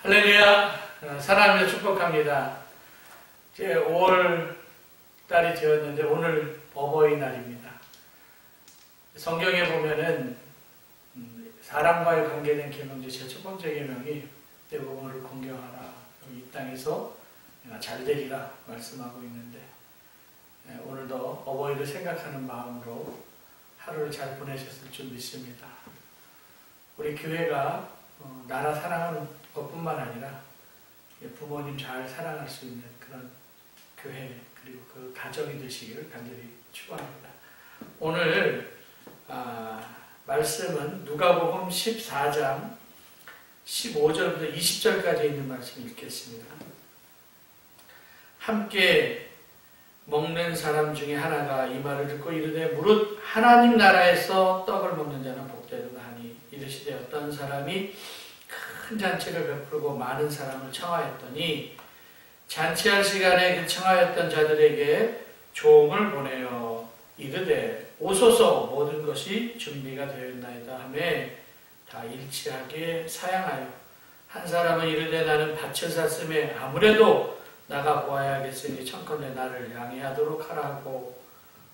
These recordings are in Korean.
할렐루야, 사랑하며 축복합니다. 이제 5월 달이 되었는데 오늘 어버이날입니다. 성경에 보면은 사람과의 관계된 계명 중 첫 번째 계명이 내 부모를 공경하라. 이 땅에서 잘 되리라 말씀하고 있는데 오늘도 어버이를 생각하는 마음으로 하루를 잘 보내셨을 줄 믿습니다. 우리 교회가 나라 사랑하는 것뿐만 아니라 부모님 잘 사랑할 수 있는 그런 교회 그리고 그 가정이 되시기를 간절히 축원합니다. 오늘 말씀은 누가복음 14장 15절부터 20절까지 있는 말씀 읽겠습니다. 함께 먹는 사람 중에 하나가 이 말을 듣고 이르되 무릇 하나님 나라에서 떡을 먹는 자는 복되도다 하니 이르시되 어떤 사람이 큰 잔치를 베풀고 많은 사람을 청하였더니 잔치할 시간에 그 청하였던 자들에게 종을 보내어 이르되 오소서 모든 것이 준비가 되었나이다 하매 다 일치하게 사양하여 한 사람은 이르되 나는 밭을 샀음에 아무래도 나가 보아야겠으니 청컨대 나를 양해하도록 하라 하고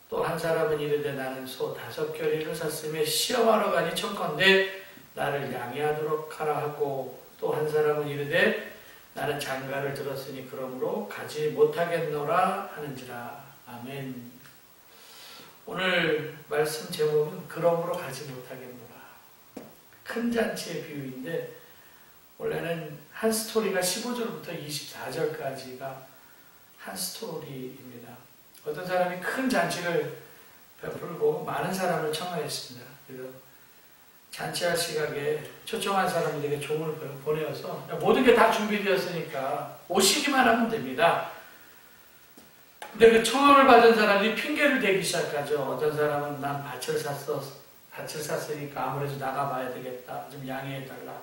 또 한 사람은 이르되 나는 소 5겨리를 샀음에 시험하러 가니 청컨대 나를 양해하도록 하라 하고 또 한 사람은 이르되 나는 장가를 들었으니 그러므로 가지 못하겠노라 하는지라. 아멘. 오늘 말씀 제목은 그러므로 가지 못하겠노라. 큰 잔치의 비유인데 원래는 한 스토리가 15절부터 24절까지가 한 스토리입니다. 어떤 사람이 큰 잔치를 베풀고 많은 사람을 청하였습니다. 그래서 잔치할 시각에 초청한 사람들에게 종을 보내어서 모든 게 다 준비되었으니까 오시기만 하면 됩니다. 근데 그 청함을 받은 사람이 핑계를 대기 시작하죠. 어떤 사람은 난 밭을 샀으니까 아무래도 나가봐야 되겠다. 좀 양해해달라.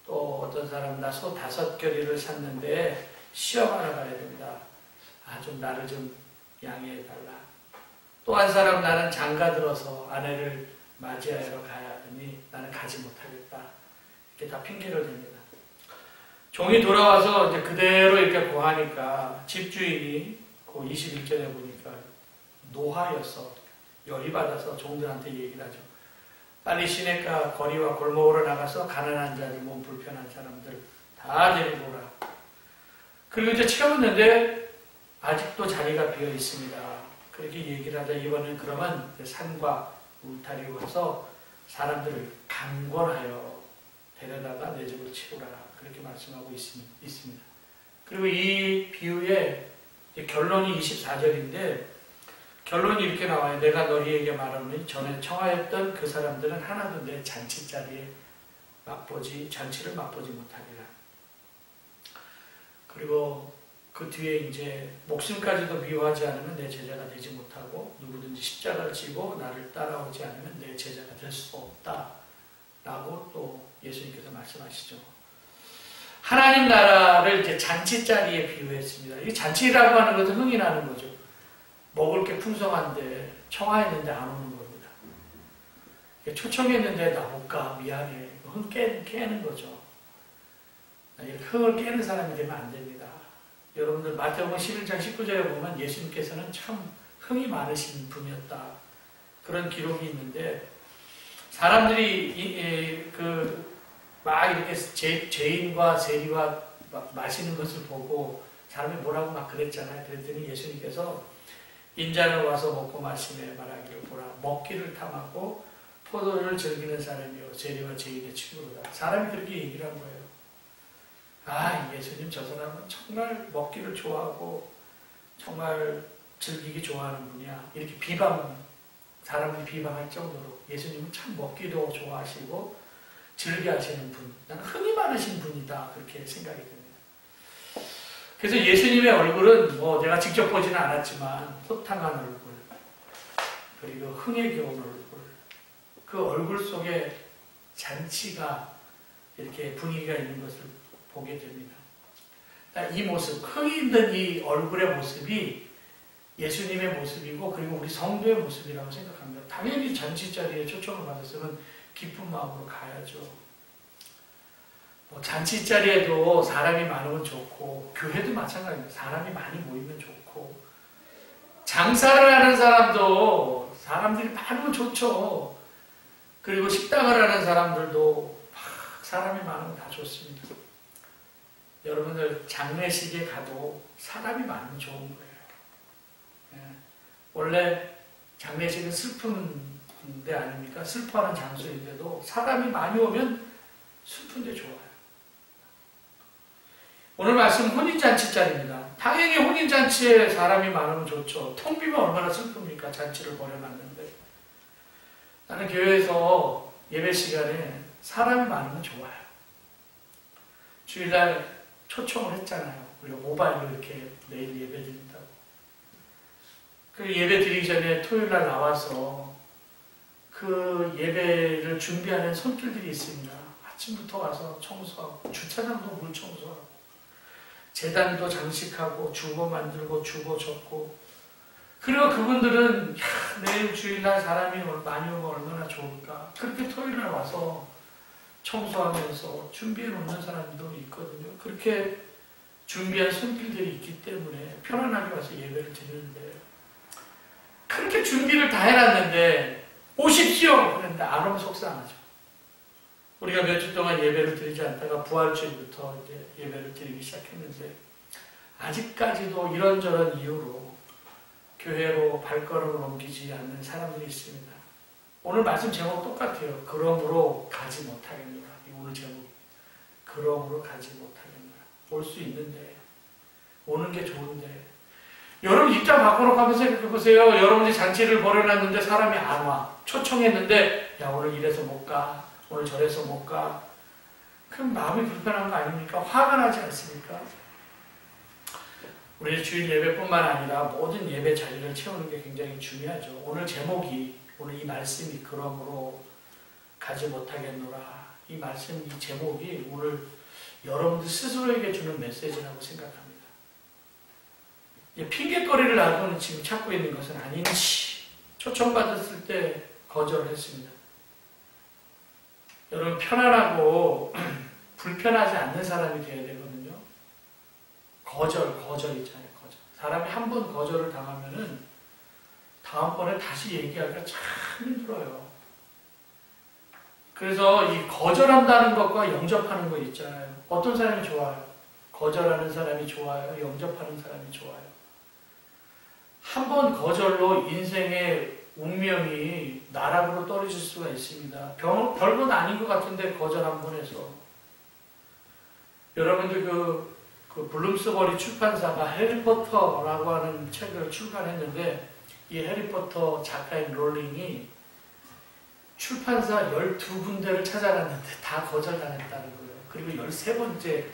또 어떤 사람은 나 소 5겨리를 샀는데 시험하러 가야 된다. 좀 나를 좀 양해해달라. 또 한 사람은 나는 장가 들어서 아내를 맞이하러 가야 하니 나는 가지 못하겠다. 이렇게 다 핑계를 댑니다. 종이 돌아와서 이제 그대로 이렇게 고하니까 집주인이 그 21절에 보니까 노하여서 열이 받아서 종들한테 얘기를 하죠. 빨리 시내가 거리와 골목으로 나가서 가난한 자들, 몸 불편한 사람들 다 데리고 오라. 그리고 이제 채웠는데 아직도 자리가 비어 있습니다. 그렇게 얘기를 하자 이번엔 그러면 산과 울타리로 가서 사람들을 강권하여 데려다가 내 집으로 채우라. 그렇게 말씀하고 있습니다. 그리고 이 비유의 결론이 24절인데 결론이 이렇게 나와요. 내가 너희에게 말하노니 전에 청하였던 그 사람들은 하나도 내 잔치자리에 잔치를 맛보지 못하리라. 그리고 그 뒤에 이제 목숨까지도 미워하지 않으면 내 제자가 되지 못하고 누구든지 십자가를 지고 나를 따라오지 않으면 내 제자가 될 수 없다 라고 또 예수님께서 말씀하시죠. 하나님 나라를 이제 잔치자리에 비유했습니다. 이 잔치라고 하는 것은 흥이 나는 거죠. 먹을 게 풍성한데 청하했는데 안 오는 겁니다. 초청했는데 나 못 가 미안해. 흥 깨는 거죠. 흥을 깨는 사람이 되면 안 됩니다. 여러분들 마태복음 11장 19절에 보면 예수님께서는 참 흥이 많으신 분이었다. 그런 기록이 있는데 사람들이 막 이렇게 죄인과 세리와 마시는 것을 보고 사람이 뭐라고 막 그랬잖아요. 그랬더니 예수님께서 인자는 와서 먹고 마시며 말하기를 보라. 먹기를 탐하고 포도를 즐기는 사람이요 세리와 죄인의 친구로다. 사람이 그렇게 얘기를 한 거예요. 예수님 저 사람은 정말 먹기를 좋아하고 정말 즐기기 좋아하는 분이야. 이렇게 사람을 비방할 정도로 예수님은 참 먹기도 좋아하시고 즐겨하시는 분, 나는 흥이 많으신 분이다. 그렇게 생각이 됩니다. 그래서 예수님의 얼굴은 내가 직접 보지는 않았지만 호탕한 얼굴, 그리고 흥에 겨운 얼굴, 그 얼굴 속에 잔치가 이렇게 분위기가 있는 것을 보게 됩니다. 이 모습, 흥이 있는 이 얼굴의 모습이 예수님의 모습이고 그리고 우리 성도의 모습이라고 생각합니다. 당연히 잔치자리에 초청을 받았으면 기쁜 마음으로 가야죠. 뭐 잔치 자리에도 사람이 많으면 좋고, 교회도 마찬가지입니다. 사람이 많이 모이면 좋고, 장사를 하는 사람도 사람들이 많으면 좋죠. 그리고 식당을 하는 사람들도 막 사람이 많으면 다 좋습니다. 여러분들 장례식에 가도 사람이 많으면 좋은 거예요. 예. 원래 장례식은 슬픈 데 아닙니까? 슬퍼하는 장소인데도 사람이 많이 오면 슬픈데 좋아요. 오늘 말씀 혼인잔치자리입니다. 당연히 혼인잔치에 사람이 많으면 좋죠. 텅 비면 얼마나 슬픕니까? 잔치를 벌여놨는데. 나는 교회에서 예배 시간에 사람이 많으면 좋아요. 주일날 초청을 했잖아요. 우리가 모바일로 이렇게 매일 예배 드린다고. 그 예배 드리기 전에 토요일날 나와서 그 예배를 준비하는 손길들이 있습니다. 아침부터 와서 청소하고, 주차장도 물 청소하고, 제단도 장식하고, 주보 만들고, 주보 접고. 그리고 그분들은 내일 주일날 사람이 많이 오면 얼마나 좋을까. 그렇게 토요일날 와서 청소하면서 준비해 놓는 사람도 있거든요. 그렇게 준비한 손길들이 있기 때문에 편안하게 와서 예배를 드리는데, 그렇게 준비를 다 해놨는데 오십시오! 그런데 안 오면 속상하죠. 우리가 몇 주 동안 예배를 드리지 않다가 부활주일부터 이제 예배를 드리기 시작했는데, 아직까지도 이런저런 이유로 교회로 발걸음을 옮기지 않는 사람들이 있습니다. 오늘 말씀 제목 똑같아요. 그러므로 가지 못하겠노라. 오늘 제목이. 그러므로 가지 못하겠노라. 올 수 있는데, 오는 게 좋은데. 여러분 입장 바꿔놓고 한번 생각해보세요. 여러분이 잔치를 벌여놨는데 사람이 안 와. 초청했는데, 야, 오늘 이래서 못 가. 오늘 저래서 못 가. 그럼 마음이 불편한 거 아닙니까? 화가 나지 않습니까? 우리 주일 예배뿐만 아니라 모든 예배 자리를 채우는 게 굉장히 중요하죠. 오늘 제목이, 오늘 이 말씀이 그러므로 가지 못하겠노라. 이 말씀, 이 제목이 오늘 여러분들 스스로에게 주는 메시지라고 생각합니다. 핑계거리를 나도 지금 찾고 있는 것은 아닌지, 초청받았을 때 거절을 했습니다. 여러분 편안하고 불편하지 않는 사람이 되어야 되거든요. 거절 있잖아요. 거절. 사람이 한 번 거절을 당하면은 다음번에 다시 얘기하기가 참 힘들어요. 그래서 이 거절한다는 것과 영접하는 거 있잖아요. 어떤 사람이 좋아요? 거절하는 사람이 좋아요? 영접하는 사람이 좋아요? 한 번 거절로 인생의 운명이 나락으로 떨어질 수가 있습니다. 별건 아닌 것 같은데 거절 한 번 해서. 여러분들 그 블룸스버리 출판사가 해리포터라고 하는 책을 출간했는데, 이 해리포터 작가인 롤링이 출판사 12군데를 찾아갔는데 다 거절당했다는 거예요. 그리고 13번째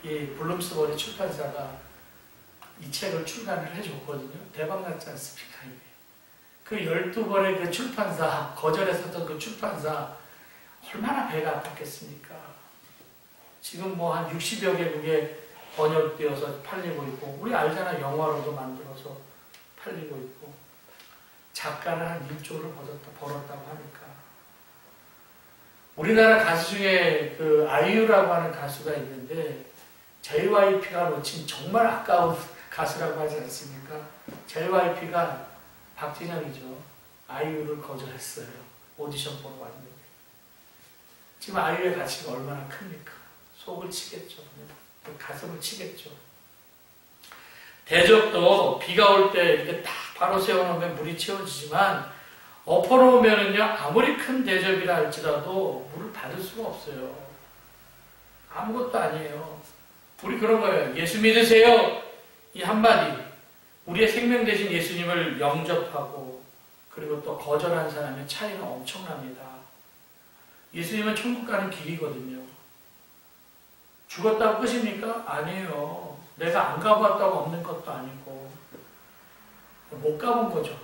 이 블룸스버리 출판사가 이 책을 출간을 해줬거든요. 대박났지 않습니까? 그 12번의 그 출판사, 거절했었던 그 출판사, 얼마나 배가 아팠겠습니까? 지금 뭐 한 60여 개국에 번역되어서 팔리고 있고, 우리 알잖아. 영화로도 만들어서 팔리고 있고, 작가는 한 1조를 벌었다고 하니까. 우리나라 가수 중에 그 아이유라고 하는 가수가 있는데, JYP가 놓친 정말 아까운 가수라고 하지 않습니까? JYP가 박진영이죠. 아이유를 거절했어요. 오디션 보러 왔는데. 지금 아이유의 가치가 얼마나 큽니까? 속을 치겠죠. 가슴을 치겠죠. 대접도 비가 올 때 이렇게 딱 바로 세워놓으면 물이 채워지지만, 엎어놓으면은요, 아무리 큰 대접이라 할지라도 물을 받을 수가 없어요. 아무것도 아니에요. 우리 그런 거예요. 예수 믿으세요. 이 한마디. 우리의 생명 대신 예수님을 영접하고, 그리고 또 거절한 사람의 차이는 엄청납니다. 예수님은 천국 가는 길이거든요. 죽었다고 끝입니까? 아니에요. 내가 안 가봤다고 없는 것도 아니고, 못 가본 거죠.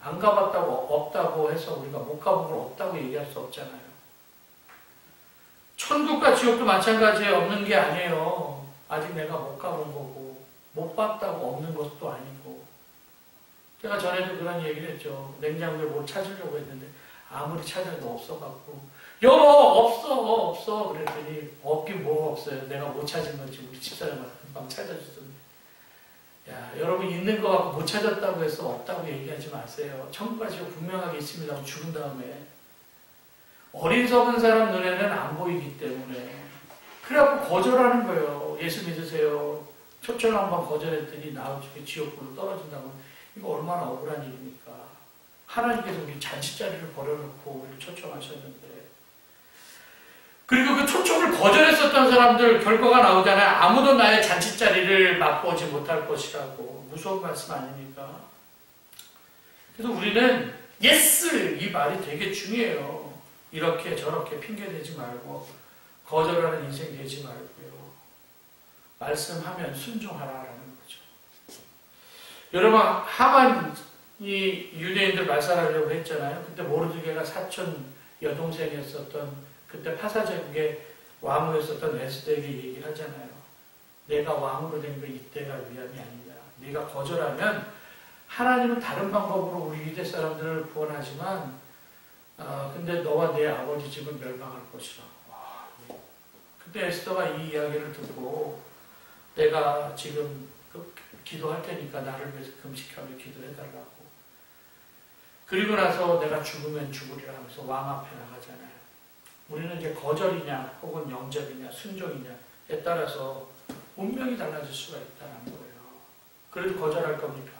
안 가봤다고 없다고 해서 우리가 못 가본 걸 없다고 얘기할 수 없잖아요. 천국과 지옥도 마찬가지에 없는 게 아니에요. 아직 내가 못 가본 거고, 못 봤다고 없는 것도 아니고. 제가 전에도 그런 얘기를 했죠. 냉장고에 뭘 찾으려고 했는데 아무리 찾아도 없어갖고 여보 없어 그랬더니 없긴 뭐가 없어요. 내가 못 찾은 건지 우리 집사람한테 금방 찾아주던데. 야, 여러분 있는 거 갖고 못 찾았다고 해서 없다고 얘기하지 마세요. 천국까지 분명하게 있습니다. 죽은 다음에 어리석은 사람 눈에는 안 보이기 때문에 그래갖고 거절하는 거예요. 예수 믿으세요. 초청 한번 거절했더니 나중에 지옥불로 떨어진다고. 이거 얼마나 억울한 일입니까? 하나님께서 우리 잔치자리를 버려놓고 우리를 초청하셨는데, 그리고 그 초청을 거절했었던 사람들 결과가 나오잖아요. 아무도 나의 잔치자리를 맛보지 못할 것이라고. 무서운 말씀 아닙니까? 그래서 우리는 예스! 이 말이 되게 중요해요. 이렇게 저렇게 핑계대지 말고 거절하는 인생 되지 말고요. 말씀하면 순종하라라는 거죠. 여러분, 하만이 유대인들 말살하려고 했잖아요. 그때 모르드게가 사촌 여동생이었었던, 그때 파사제국의 왕후였었던 에스더에게 얘기를 하잖아요. 내가 왕으로 된 거 이때가 위함이 아니다. 네가 거절하면 하나님은 다른 방법으로 우리 유대 사람들을 구원하지만 근데 너와 내 아버지 집은 멸망할 것이라고. 그때 에스더가 이 이야기를 듣고 내가 지금 기도할 테니까 나를 위해서 금식하며 기도해달라고. 그리고 나서 내가 죽으면 죽으리라 하면서 왕 앞에 나가잖아요. 우리는 이제 거절이냐 혹은 영접이냐 순종이냐에 따라서 운명이 달라질 수가 있다는 거예요. 그래도 거절할 겁니까?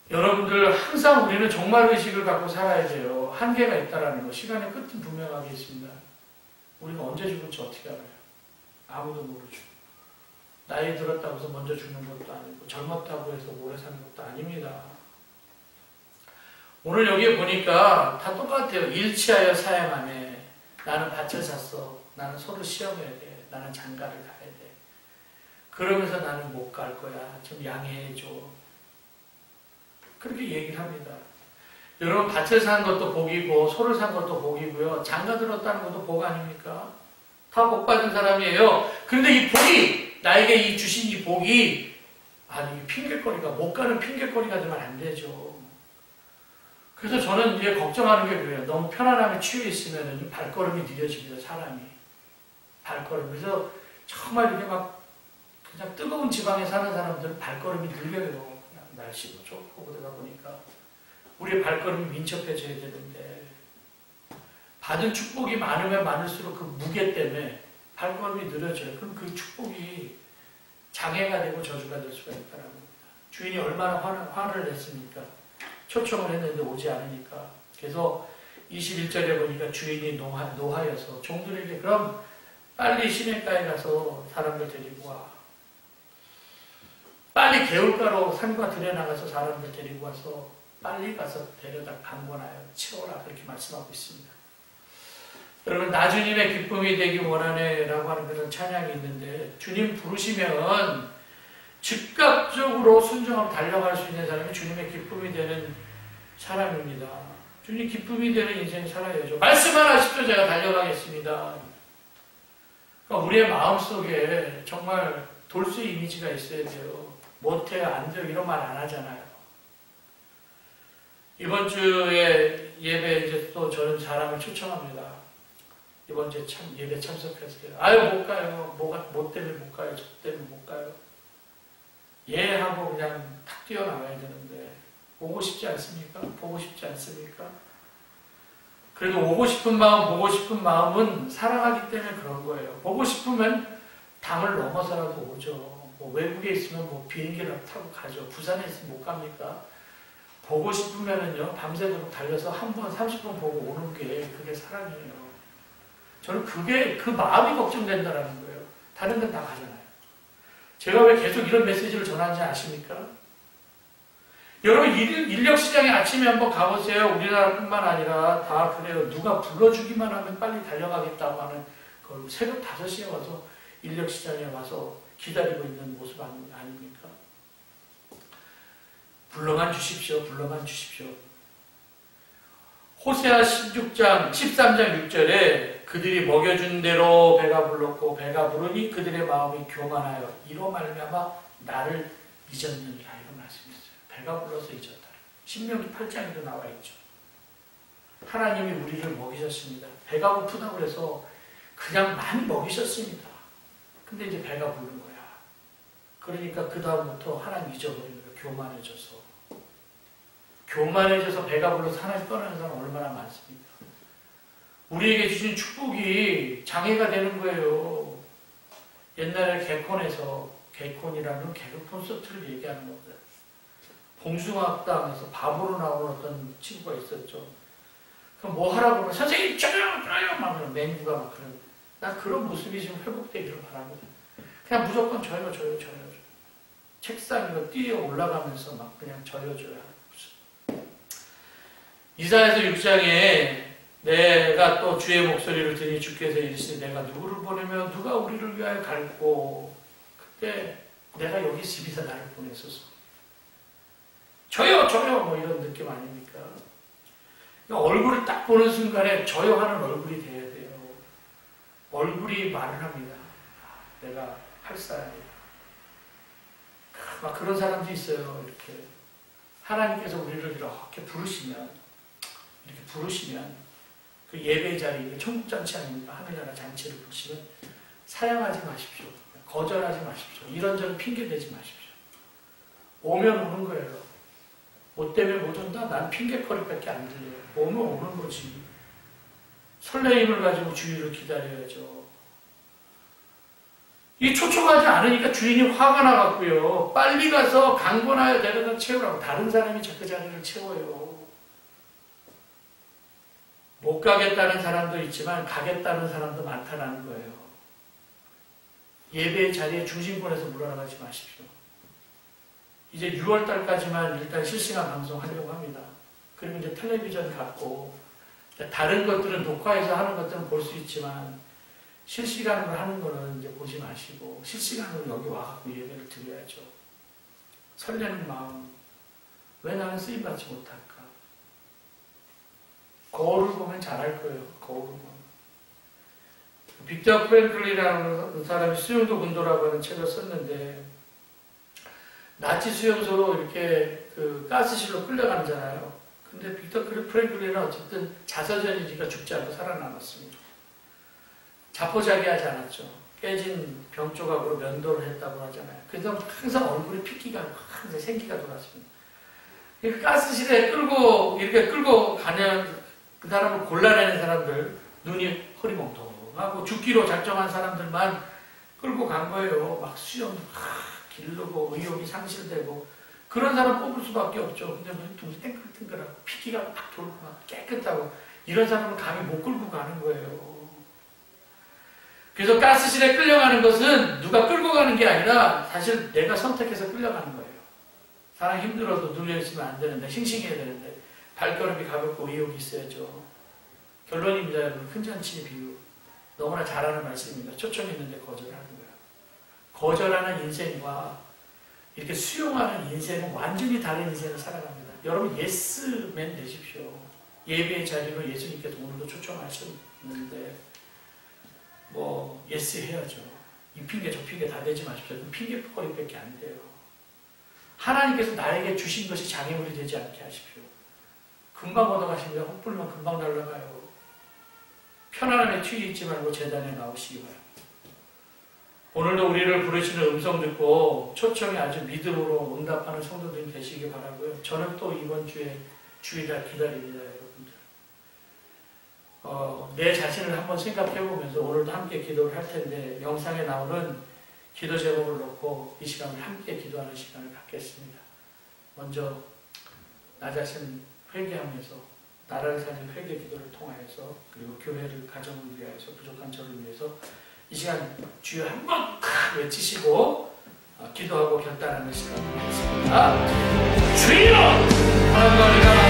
여러분들 항상 우리는 종말의식을 갖고 살아야 돼요. 한계가 있다는 거. 시간의 끝은 분명하게 있습니다. 우리가 언제 죽을지 어떻게 알아요? 아무도 모르죠. 나이 들었다고 해서 먼저 죽는 것도 아니고 젊었다고 해서 오래 사는 것도 아닙니다. 오늘 여기에 보니까 다 똑같아요. 일치하여 사양하네. 나는 밭을 샀어. 나는 소를 시험해야 돼. 나는 장가를 가야 돼. 그러면서 나는 못 갈 거야. 좀 양해해줘. 그렇게 얘기를 합니다. 여러분, 밭을 산 것도 복이고 소를 산 것도 복이고요. 장가 들었다는 것도 복 아닙니까? 다 복 받은 사람이에요. 그런데 이 복이, 나에게 이 주신 이 복이, 아니, 핑계거리가, 못 가는 핑계거리가 되면 안 되죠. 그래서 저는 이제 걱정하는 게 그래요. 너무 편안함에 취해 있으면 발걸음이 느려집니다, 사람이. 발걸음. 그래서 정말 이렇게 막 그냥 뜨거운 지방에 사는 사람들은 발걸음이 느려요. 그냥 날씨도 좋고 그러다 보니까. 우리의 발걸음이 민첩해져야 되는데, 받은 축복이 많으면 많을수록 그 무게 때문에 발걸음이 느려져요. 그럼 그 축복이 장애가 되고 저주가 될 수가 있다는 겁니다. 주인이 얼마나 화를 냈습니까? 초청을 했는데 오지 않으니까. 그래서 21절에 보니까 주인이 노하여서 종들에게 그럼 빨리 시냇가에 가서 사람들 데리고 와. 빨리 개울가로 산과 들에 나가서 사람들 데리고 와서 빨리 가서 데려다 강권하여 채워라. 그렇게 말씀하고 있습니다. 여러분, 나 주님의 기쁨이 되기 원하네 라고 하는 그런 찬양이 있는데, 주님 부르시면 즉각적으로 순종하고 달려갈 수 있는 사람이 주님의 기쁨이 되는 사람입니다. 주님 기쁨이 되는 인생 살아야죠. 말씀만 하십시오. 제가 달려가겠습니다. 그러니까 우리의 마음속에 정말 돌수 이미지가 있어야 돼요. 못해요, 안 돼요 이런 말 안 하잖아요. 이번 주에 예배 이제 또 저는 사람을 초청합니다. 이번 주에 예배 참석했어요. 아유 못 가요. 뭐 때문에 못 가요. 저 때문에 못 가요. 예 하고 그냥 탁 뛰어나가야 되는데 오고 싶지 않습니까? 보고 싶지 않습니까? 그래도 오고 싶은 마음, 보고 싶은 마음은 사랑하기 때문에 그런 거예요. 보고 싶으면 당을 넘어서라도 오죠. 뭐 외국에 있으면 뭐 비행기를 타고 가죠. 부산에 있으면 못 갑니까? 보고 싶으면은요, 밤새도록 달려서 한 번 30분 보고 오는 게 그게 사랑이에요. 저는 그 마음이 걱정된다는 거예요. 다른 건 다 가잖아요. 제가 왜 계속 이런 메시지를 전하는지 아십니까? 여러분, 인력시장에 아침에 한번 가보세요. 우리나라뿐만 아니라 다 그래요. 누가 불러주기만 하면 빨리 달려가겠다고 하는 걸 새벽 5시에 와서 인력시장에 와서 기다리고 있는 모습 아닙니까? 불러만 주십시오. 불러만 주십시오. 호세아 16장 13장 6절에 그들이 먹여준 대로 배가 불렀고 배가 부르니 그들의 마음이 교만하여 이로 말미암아 나를 잊었느니라. 이런 말씀이 있어요. 배가 불러서 잊었다. 신명기 8장에도 나와 있죠. 하나님이 우리를 먹이셨습니다. 배가 고프다고 해서 그냥 많이 먹이셨습니다. 근데 이제 배가 부른 거야. 그러니까 그 다음부터 하나님 잊어버리는 거야. 교만해져서 배가 불러서 하나님 떠나는 사람 얼마나 많습니까? 우리에게 주신 축복이 장애가 되는 거예요. 옛날에 개콘이라는 개그 콘서트를 얘기하는 겁니다. 봉숭아학당에서 바보로 나온 어떤 친구가 있었죠. 그럼 뭐 하라고 그러면 선생님 저요 막 맹구가 막 그런. 난 그런 모습이 지금 회복되기를 바랍니다. 그냥 무조건 저요. 책상 이거 뛰어 올라가면서 막 그냥 저요. 이사야서 6장에 내가 또 주의 목소리를 들으니 주께서 이르시니 내가 누구를 보내면 누가 우리를 위하여 갈고 그때 내가 여기 있습니다. 나를 보내소서. 저요 뭐 이런 느낌 아닙니까? 그러니까 얼굴을 딱 보는 순간에 저요 하는 얼굴이 돼야 돼요. 얼굴이 말을 합니다. 내가 할 사람이야. 막 그런 사람도 있어요. 이렇게 하나님께서 우리를 이렇게 부르시면 그 예배 자리, 천국 잔치 아닙니까? 하늘나라 잔치를 부르시면 사양하지 마십시오. 거절하지 마십시오. 이런저런 핑계 대지 마십시오. 오면 오는 거예요. 뭐 때문에 못 온다? 난 핑계거리밖에 안 들려요. 오면 오는 거지. 설레임을 가지고 주인을 기다려야죠. 이 초청하지 않으니까 주인이 화가 나갖고요. 빨리 가서 강권하여 데려다 채우라고 다른 사람이 그 자리를 채워요. 못 가겠다는 사람도 있지만 가겠다는 사람도 많다는 거예요. 예배의 자리에 중심권에서 물러나가지 마십시오. 이제 6월달까지만 일단 실시간 방송하려고 합니다. 그리고 이제 텔레비전 갖고 다른 것들은 녹화해서 하는 것들은 볼 수 있지만 실시간으로 하는 거는 이제 보지 마시고 실시간으로 여기 와갖고 예배를 드려야죠. 설레는 마음. 왜 나는 쓰임받지 못할까? 거울을 보면 잘할 거예요. 거울을 보면. 빅터 프랭클리라는 사람이 수용도 군도라고 하는 책을 썼는데 나치 수용소로 이렇게 그 가스실로 끌려가잖아요. 근데 빅터 프랭클리는 어쨌든 자서전이니까 죽지 않고 살아남았습니다. 자포자기하지 않았죠. 깨진 병 조각으로 면도를 했다고 하잖아요. 그래서 항상 얼굴에 핏기가 항상 생기가 돌았습니다. 그 가스실에 이렇게 끌고 가면 그 사람을 골라내는 사람들, 눈이 허리멍텅하고 죽기로 작정한 사람들만 끌고 간 거예요. 막 수염도 기르고 의욕이 상실되고 그런 사람 뽑을 수밖에 없죠. 근데 눈이 땡글땡글하고 피기가 막 돌고 막 깨끗하고 이런 사람은 감히 못 끌고 가는 거예요. 그래서 가스실에 끌려가는 것은 누가 끌고 가는 게 아니라 사실 내가 선택해서 끌려가는 거예요. 사람 힘들어도 눌려있으면 안 되는데 싱싱해야 되는데 발걸음이 가볍고 의욕이 있어야죠. 결론입니다. 여러분. 큰 잔치의 비유. 너무나 잘 아는 말씀입니다. 초청이 있는데 거절하는 거예요. 거절하는 인생과 이렇게 수용하는 인생은 완전히 다른 인생을 살아갑니다. 여러분 예스맨 되십시오. 예배의 자리로 예수님께서 오늘도 초청하셨는데 뭐 예스 해야죠. 이 핑계 저 핑계 다 대지 마십시오. 핑계거리밖에 안 돼요. 하나님께서 나에게 주신 것이 장애물이 되지 않게 하십시오. 금방 얻어가십니다. 헛불면 금방 날아가요. 편안함에 튀기 있지 말고 제단에 나오시기 바랍니다. 오늘도 우리를 부르시는 음성 듣고 초청에 아주 믿음으로 응답하는 성도들이 되시기 바라고요. 저는 또 이번 주에 주일날 기다립니다. 여러분들. 내 자신을 한번 생각해 보면서 오늘도 함께 기도를 할 텐데 영상에 나오는 기도 제목을 놓고 이 시간을 함께 기도하는 시간을 갖겠습니다. 먼저 나 자신 회개하면서 나라를 사는 회개 기도를 통하여서 그리고 교회를 가정을 위하여서 부족한 저를 위해서 이 시간 주여 한번 외치시고 기도하고 결단하는 시간을 갖겠습니다. 주여! 하나님